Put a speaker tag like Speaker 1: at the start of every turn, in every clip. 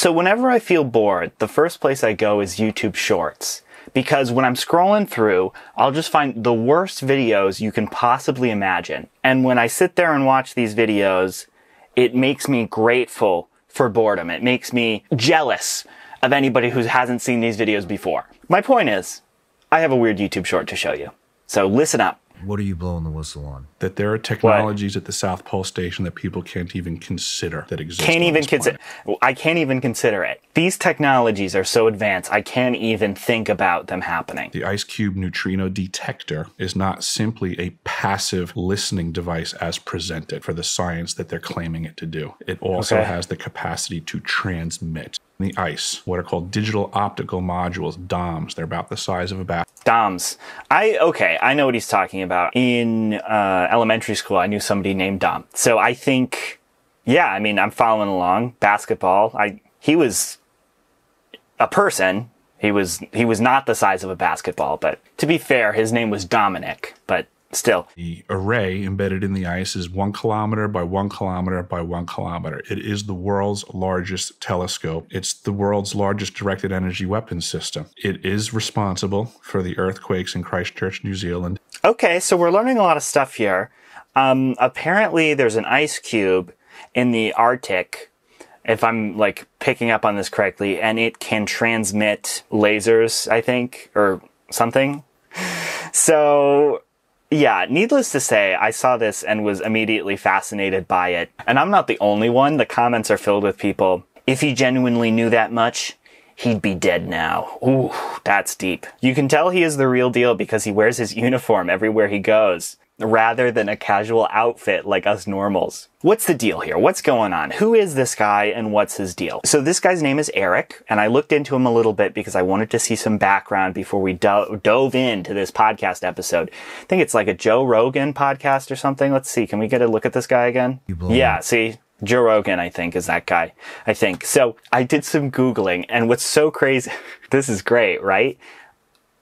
Speaker 1: So whenever I feel bored, the first place I go is YouTube Shorts. Because when I'm scrolling through, I'll just find the worst videos you can possibly imagine. And when I sit there and watch these videos, it makes me grateful for boredom. It makes me jealous of anybody who hasn't seen these videos before. My point is, I have a weird YouTube short to show you. So listen up.
Speaker 2: What are you blowing the whistle on?
Speaker 3: That there are technologies at the South Pole Station that people can't even consider that exist.
Speaker 1: I can't even consider it. These technologies are so advanced, I can't even think about them happening.
Speaker 3: The ice cube neutrino detector is not simply a passive listening device as presented for the science that they're claiming it to do. It also has the capacity to transmit. The ice, what are called digital optical modules, DOMs. They're about the size of a bat.
Speaker 1: DOMs. I know what he's talking about. In elementary school, I knew somebody named Dom. So I think, yeah, I mean, I'm following along. Basketball. He was a person. He was not the size of a basketball, but to be fair, his name was Dominic, but still.
Speaker 3: The array embedded in the ice is 1 kilometer by 1 kilometer by 1 kilometer. It is the world's largest telescope. It's the world's largest directed energy weapons system. It is responsible for the earthquakes in Christchurch, New Zealand.
Speaker 1: Okay, so we're learning a lot of stuff here. Apparently there's an ice cube in the Arctic, if I'm like picking up on this correctly, and it can transmit lasers, I think, or something. So yeah, needless to say, I saw this and was immediately fascinated by it. And I'm not the only one. The comments are filled with people. If he genuinely knew that much, he'd be dead now. Ooh, that's deep. You can tell he is the real deal because he wears his uniform everywhere he goes, rather than a casual outfit like us normals. What's the deal here? What's going on? Who is this guy and what's his deal? So this guy's name is Eric, and I looked into him a little bit because I wanted to see some background before we dove into this podcast episode. I think it's like a Joe Rogan podcast or something. Let's see. Can we get a look at this guy again? Yeah, see? Joe Rogan, I think, is that guy. I think. So I did some Googling, and what's so crazy, this is great, right?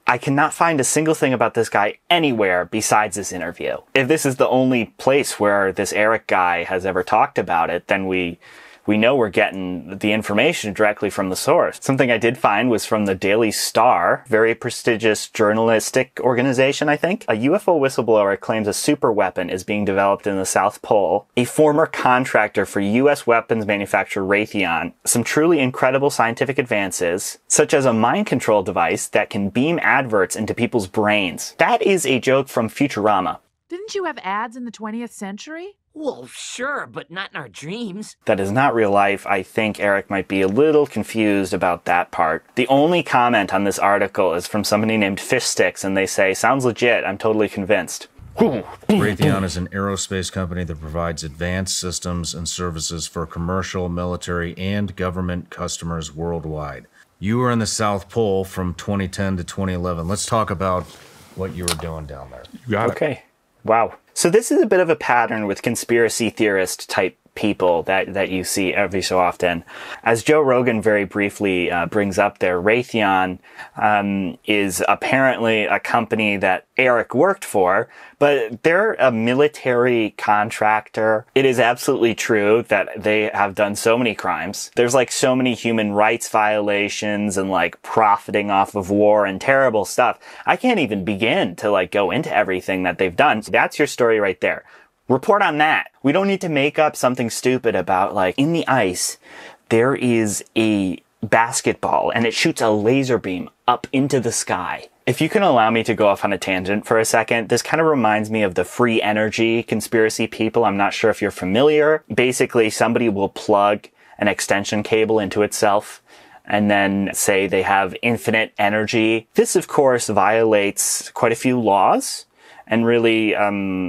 Speaker 1: I cannot find a single thing about this guy anywhere besides this interview. If this is the only place where this Eric guy has ever talked about it, then we know we're getting the information directly from the source. Something I did find was from the Daily Star, very prestigious journalistic organization, I think. A UFO whistleblower claims a super weapon is being developed in the South Pole. A former contractor for U.S. weapons manufacturer Raytheon. Some truly incredible scientific advances, such as a mind control device that can beam adverts into people's brains. That is a joke from Futurama.
Speaker 4: Didn't you have ads in the 20th century?
Speaker 5: Well, sure, but not in our dreams.
Speaker 1: That is not real life. I think Eric might be a little confused about that part. The only comment on this article is from somebody named Fish Sticks, and they say, sounds legit, I'm totally convinced.
Speaker 2: Raytheon is an aerospace company that provides advanced systems and services for commercial, military, and government customers worldwide. You were in the South Pole from 2010 to 2011. Let's talk about what you were doing down there.
Speaker 3: You got it.
Speaker 1: Okay. Wow. So this is a bit of a pattern with conspiracy theorist type people that you see every so often. As Joe Rogan very briefly brings up there, Raytheon is apparently a company that Eric worked for, but they're a military contractor. It is absolutely true that they have done so many crimes. There's like so many human rights violations and like profiting off of war and terrible stuff. I can't even begin to like go into everything that they've done. So that's your story right there. Report on that. We don't need to make up something stupid about like in the ice, there is a basketball and it shoots a laser beam up into the sky. If you can allow me to go off on a tangent for a second, this kind of reminds me of the free energy conspiracy people. I'm not sure if you're familiar. Basically, somebody will plug an extension cable into itself and then say they have infinite energy. This, of course, violates quite a few laws. And really,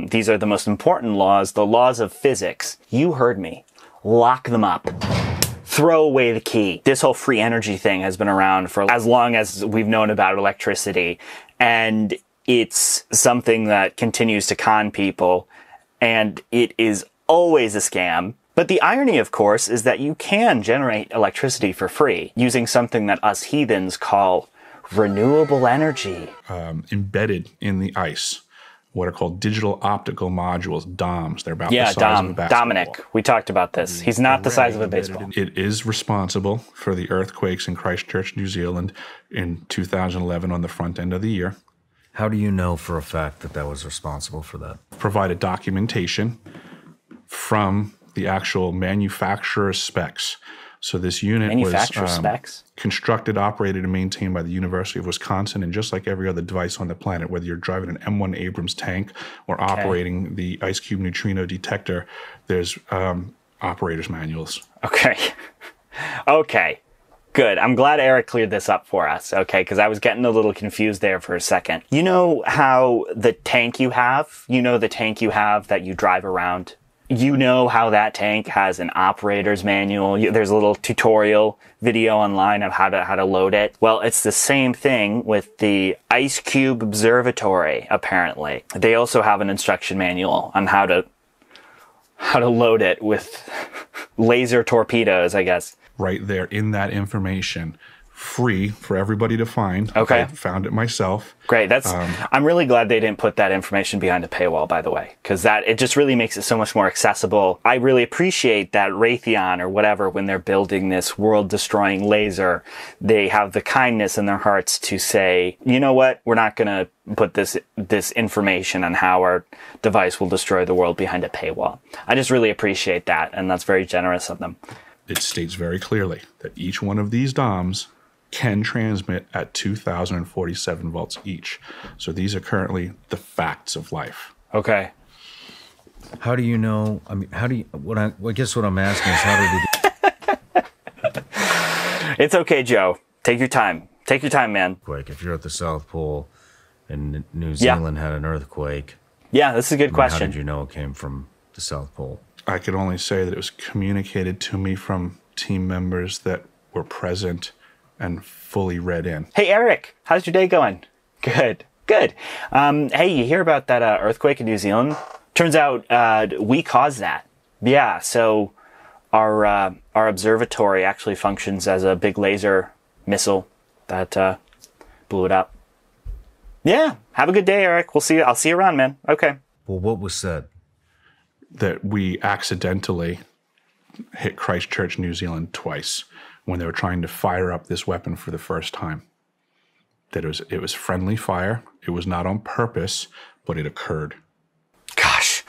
Speaker 1: these are the most important laws, the laws of physics. You heard me. Lock them up. Throw away the key. This whole free energy thing has been around for as long as we've known about electricity. And it's something that continues to con people. And it is always a scam. But the irony, of course, is that you can generate electricity for free using something that us heathens call renewable energy.
Speaker 3: Embedded in the ice what are called digital optical modules, DOMs. They're about the size of a basketball.
Speaker 1: Dominic, we talked about this. He's not the size of a baseball.
Speaker 3: It is responsible for the earthquakes in Christchurch, New Zealand in 2011 on the front end of the year.
Speaker 2: How do you know for a fact that that was responsible for that?
Speaker 3: Provided documentation from the actual manufacturer's specs. So this unit was constructed, operated, and maintained by the University of Wisconsin. And just like every other device on the planet, whether you're driving an M1 Abrams tank or operating the ice cube neutrino detector, there's operator's manuals.
Speaker 1: Okay. Okay. Good. I'm glad Eric cleared this up for us. Okay. Because I was getting a little confused there for a second. You know how the tank you have, that you drive around? You know how that tank has an operator's manual. There's a little tutorial video online of how to load it. Well, it's the same thing with the Ice Cube Observatory, apparently. They also have an instruction manual on how to load it with laser torpedoes, I guess.
Speaker 3: Right there in that information. Free for everybody to find.
Speaker 1: Okay.
Speaker 3: I found it myself.
Speaker 1: Great. I'm really glad they didn't put that information behind a paywall, by the way, because it just really makes it so much more accessible. I really appreciate that Raytheon or whatever, when they're building this world-destroying laser, they have the kindness in their hearts to say, you know what, we're not going to put this information on how our device will destroy the world behind a paywall. I just really appreciate that, and that's very generous of them.
Speaker 3: It states very clearly that each one of these DOMs can transmit at 2,047 volts each. So these are currently the facts of life.
Speaker 1: Okay.
Speaker 2: How do you know? I mean, I guess what I'm asking is how did it...
Speaker 1: It's okay, Joe. Take your time. Take your time, man.
Speaker 2: If you're at the South Pole and New Zealand had an earthquake.
Speaker 1: Yeah, this is a good question.
Speaker 2: How did you know it came from the South Pole?
Speaker 3: I could only say that it was communicated to me from team members that were present and fully read in.
Speaker 1: Hey, Eric, how's your day going? Good. Hey, you hear about that earthquake in New Zealand? Turns out we caused that. Yeah, so our observatory actually functions as a big laser missile that blew it up. Yeah, have a good day, Eric. I'll see you around, man. Okay.
Speaker 2: Well, what was said?
Speaker 3: That we accidentally hit Christchurch, New Zealand twice when they were trying to fire up this weapon for the first time. That it was friendly fire. It was not on purpose, but it occurred.
Speaker 1: Gosh.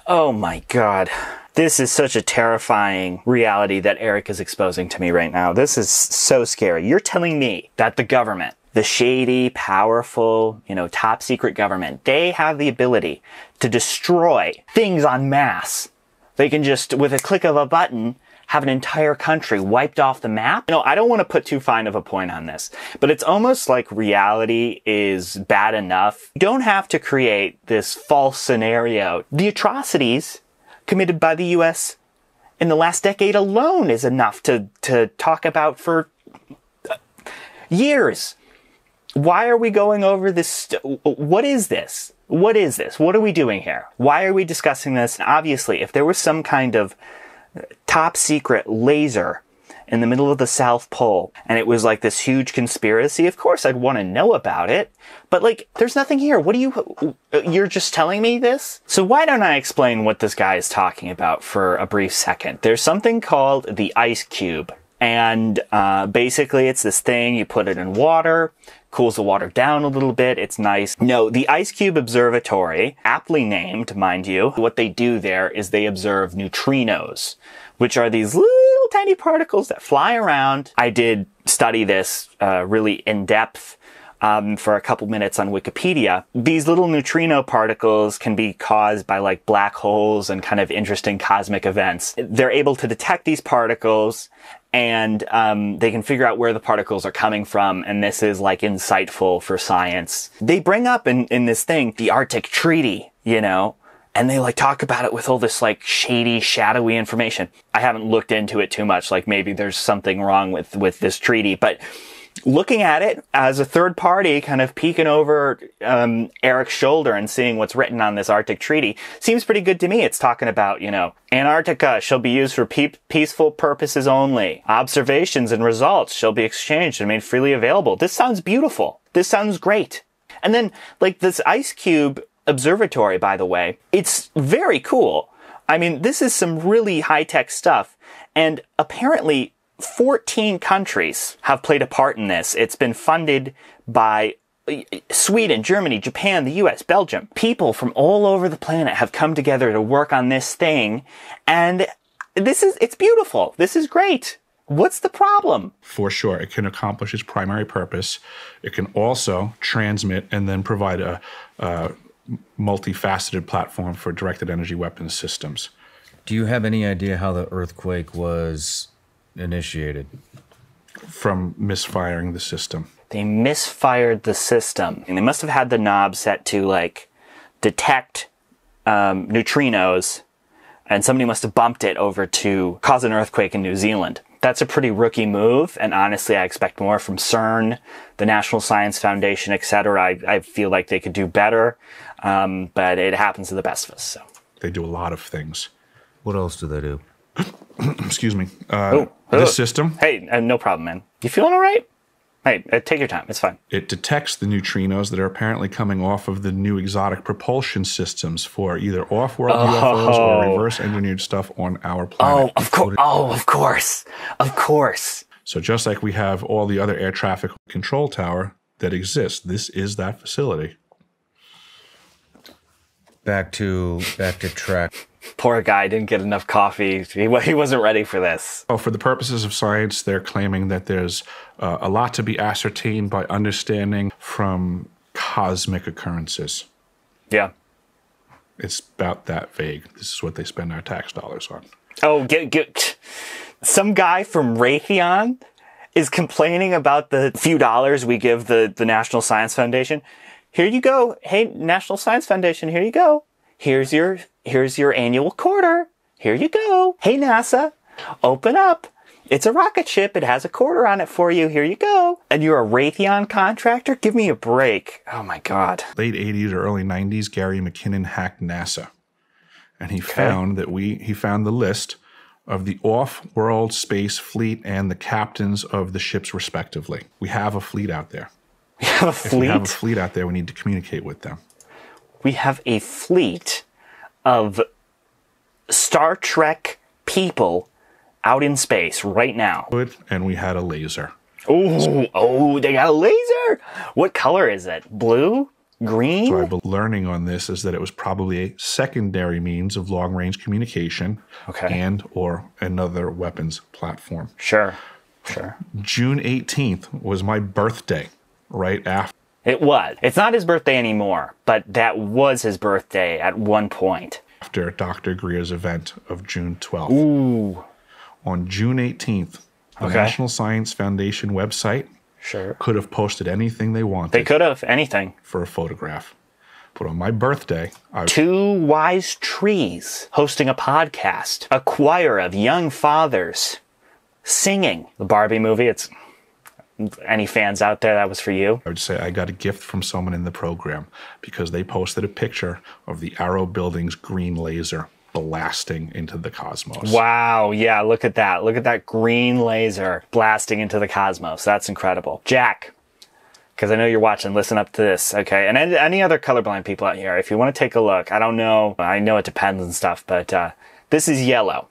Speaker 1: Oh my God. This is such a terrifying reality that Eric is exposing to me right now. This is so scary. You're telling me that the government, the shady, powerful, top secret government, they have the ability to destroy things en masse. They can just, with a click of a button, have an entire country wiped off the map. I don't want to put too fine of a point on this, but it's almost like reality is bad enough. You don't have to create this false scenario. The atrocities committed by the U.S. in the last decade alone is enough to talk about for years. Why are we going over this? What is this? What is this? What are we doing here? Why are we discussing this? Obviously, if there was some kind of top secret laser in the middle of the South Pole and it was like this huge conspiracy, of course I'd want to know about it. But there's nothing here. You're just telling me this? So why don't I explain what this guy is talking about for a brief second? There's something called the ice cube. And basically it's this thing, you put it in water, cools the water down a little bit, it's nice. No, the Ice Cube Observatory, aptly named, mind you, what they do there is they observe neutrinos, which are these little tiny particles that fly around. I did study this really in depth for a couple minutes on Wikipedia. These little neutrino particles can be caused by black holes and kind of interesting cosmic events. They're able to detect these particles and they can figure out where the particles are coming from, and this is insightful for science. They bring up in this thing the Arctic Treaty, and they talk about it with all this shady, shadowy information. I haven't looked into it too much, maybe there's something wrong with this treaty, but looking at it as a third party, kind of peeking over Eric's shoulder and seeing what's written on this Arctic Treaty seems pretty good to me. It's talking about, Antarctica shall be used for peaceful purposes only. Observations and results shall be exchanged and made freely available. This sounds beautiful. This sounds great. And then, this ice cube observatory, by the way, it's very cool. I mean, this is some really high-tech stuff. And apparently 14 countries have played a part in this. It's been funded by Sweden, Germany, Japan, the US, Belgium. People from all over the planet have come together to work on this thing. And it's beautiful. This is great. What's the problem?
Speaker 3: For sure. It can accomplish its primary purpose. It can also transmit and then provide a multifaceted platform for directed energy weapons systems.
Speaker 2: Do you have any idea how the earthquake was initiated?
Speaker 3: From misfiring the system.
Speaker 1: They misfired the system. And they must have had the knob set to, like, detect neutrinos, and somebody must have bumped it over to cause an earthquake in New Zealand. That's a pretty rookie move, and honestly, I expect more from CERN, the National Science Foundation, etc. I feel like they could do better, but it happens to the best of us. So
Speaker 3: they do a lot of things.
Speaker 2: What else do they do?
Speaker 3: Excuse me. This system.
Speaker 1: Hey, no problem, man. You feeling all right? Hey, take your time. It's fine.
Speaker 3: It detects the neutrinos that are apparently coming off of the new exotic propulsion systems for either off-world UFOs or reverse-engineered stuff on our planet.
Speaker 1: Of course. Of course.
Speaker 3: So just like we have all the other air traffic control tower that exists, this is that facility.
Speaker 2: Back to track.
Speaker 1: Poor guy didn't get enough coffee. He wasn't ready for this.
Speaker 3: Oh, for the purposes of science, they're claiming that there's a lot to be ascertained by understanding from cosmic occurrences.
Speaker 1: Yeah.
Speaker 3: It's about that vague. This is what they spend our tax dollars on.
Speaker 1: Oh, some guy from Raytheon is complaining about the few dollars we give the National Science Foundation. Here you go. Hey, National Science Foundation, here you go. Here's your annual quarter. Here you go. Hey, NASA, open up. It's a rocket ship. It has a quarter on it for you. Here you go. And you're a Raytheon contractor? Give me a break. Oh, my God.
Speaker 3: Late 80s or early 90s, Gary McKinnon hacked NASA. And he found the list of the off-world space fleet and the captains of the ships respectively. We have a fleet out there.
Speaker 1: We have a fleet?
Speaker 3: If we have a fleet out there, we need to communicate with them.
Speaker 1: We have a fleet of Star Trek people out in space right now.
Speaker 3: And we had a laser.
Speaker 1: Oh, they got a laser? What color is it? Blue? Green?
Speaker 3: So I've been learning on this is that it was probably a secondary means of long-range communication and or another weapons platform.
Speaker 1: Sure.
Speaker 3: June 18th was my birthday right after.
Speaker 1: It was. It's not his birthday anymore, but that was his birthday at one point.
Speaker 3: After Dr. Greer's event of June 12th.
Speaker 1: Ooh.
Speaker 3: On June 18th, the National Science Foundation website could have posted anything they wanted.
Speaker 1: They could have, anything.
Speaker 3: For a photograph. But on my birthday,
Speaker 1: Two wise trees hosting a podcast. A choir of young fathers singing. The Barbie movie, it's... Any fans out there, that was for you?
Speaker 3: I would say I got a gift from someone in the program because they posted a picture of the Arrow Building's green laser blasting into the cosmos.
Speaker 1: Wow, yeah, look at that. Look at that green laser blasting into the cosmos. That's incredible. Jack, because I know you're watching, listen up to this, okay? And any other colorblind people out here, if you want to take a look, I don't know, I know it depends and stuff, but this is yellow.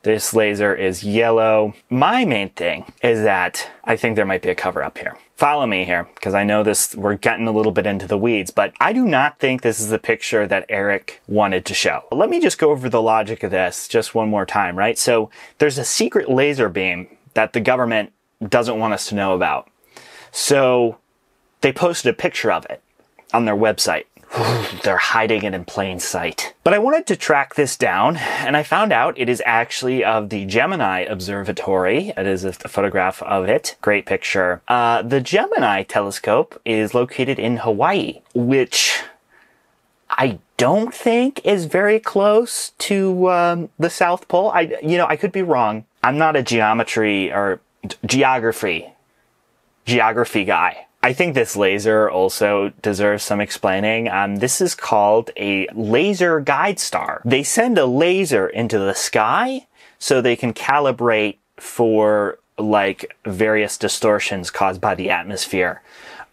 Speaker 1: This laser is yellow. My main thing is that I think there might be a cover up here. Follow me here, because I know we're getting a little bit into the weeds, but I do not think this is the picture that Eric wanted to show. Let me just go over the logic of this just one more time, right? So there's a secret laser beam that the government doesn't want us to know about. So they posted a picture of it on their website. They're hiding it in plain sight. But I wanted to track this down, and I found out it is actually of the Gemini Observatory. It is a photograph of it. Great picture. The Gemini telescope is located in Hawaii, which I don't think is very close to the South Pole. I could be wrong. I'm not a geography guy. I think this laser also deserves some explaining. This is called a laser guide star. They send a laser into the sky so they can calibrate for like various distortions caused by the atmosphere.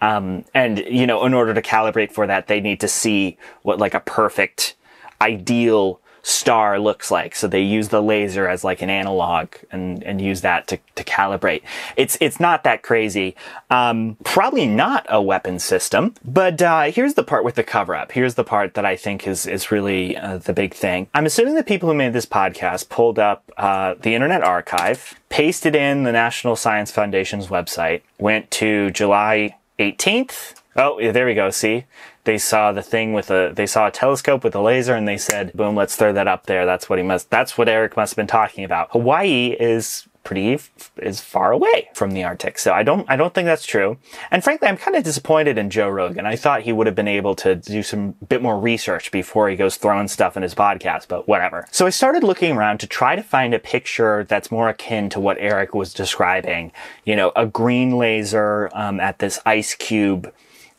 Speaker 1: And, you know, in order to calibrate for that, they need to see what like a perfect, ideal star looks like. So they use the laser as like an analog and use that to calibrate. It's not that crazy. Probably not a weapon system, but here's the part with the cover up. Here's the part that I think is really the big thing. I'm assuming the people who made this podcast pulled up the Internet Archive, pasted in the National Science Foundation's website, went to July 18th. Oh, yeah, there we go. See? They saw the thing they saw a telescope with a laser and they said, boom, let's throw that up there. That's what Eric must have been talking about. Hawaii is far away from the Arctic. So I don't think that's true. And frankly, I'm kind of disappointed in Joe Rogan. I thought he would have been able to do some bit more research before he goes throwing stuff in his podcast, but whatever. So I started looking around to try to find a picture that's more akin to what Eric was describing. You know, a green laser, at this ice cube,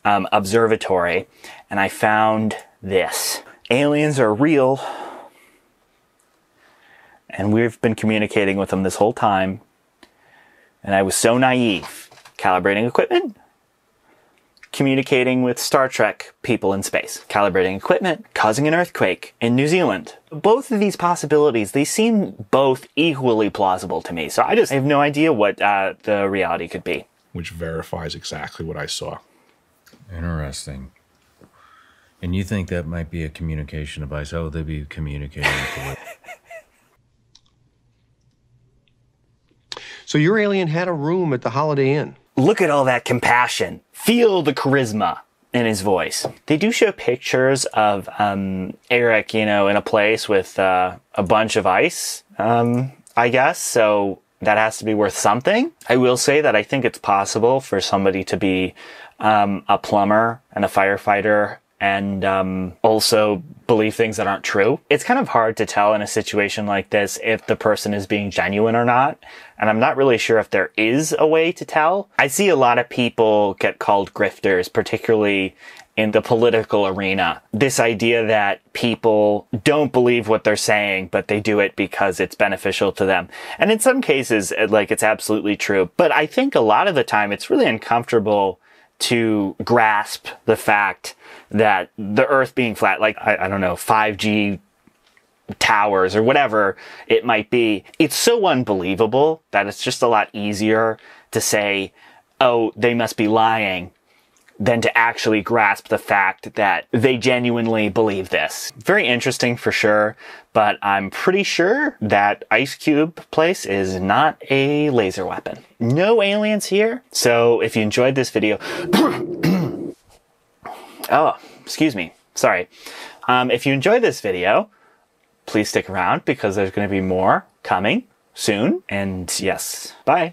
Speaker 1: observatory, and I found this. Aliens are real, and we've been communicating with them this whole time, and I was so naive. Calibrating equipment, communicating with Star Trek people in space. Calibrating equipment, causing an earthquake in New Zealand. Both of these possibilities, they seem both equally plausible to me, so I have no idea what the reality could be.
Speaker 3: Which verifies exactly what I saw.
Speaker 2: Interesting. And you think that might be a communication device? Oh, they'd be communicating with
Speaker 6: So your alien had a room at the Holiday Inn.
Speaker 1: Look at all that compassion. Feel the charisma in his voice. They do show pictures of Eric, you know, in a place with a bunch of ice, I guess. So that has to be worth something. I will say that I think it's possible for somebody to be a plumber and a firefighter and also believe things that aren't true. It's kind of hard to tell in a situation like this if the person is being genuine or not. And I'm not really sure if there is a way to tell. I see a lot of people get called grifters, particularly in the political arena. This idea that people don't believe what they're saying, but they do it because it's beneficial to them. And in some cases, like, it's absolutely true. But I think a lot of the time it's really uncomfortable to grasp the fact that the Earth being flat, like, I don't know, 5G towers or whatever it might be, it's so unbelievable that it's just a lot easier to say, oh, they must be lying, than to actually grasp the fact that they genuinely believe this. Very interesting for sure, but I'm pretty sure that ice cube place is not a laser weapon. No aliens here. So if you enjoyed this video, oh, excuse me. Sorry. If you enjoyed this video, please stick around because there's going to be more coming soon. And yes, bye.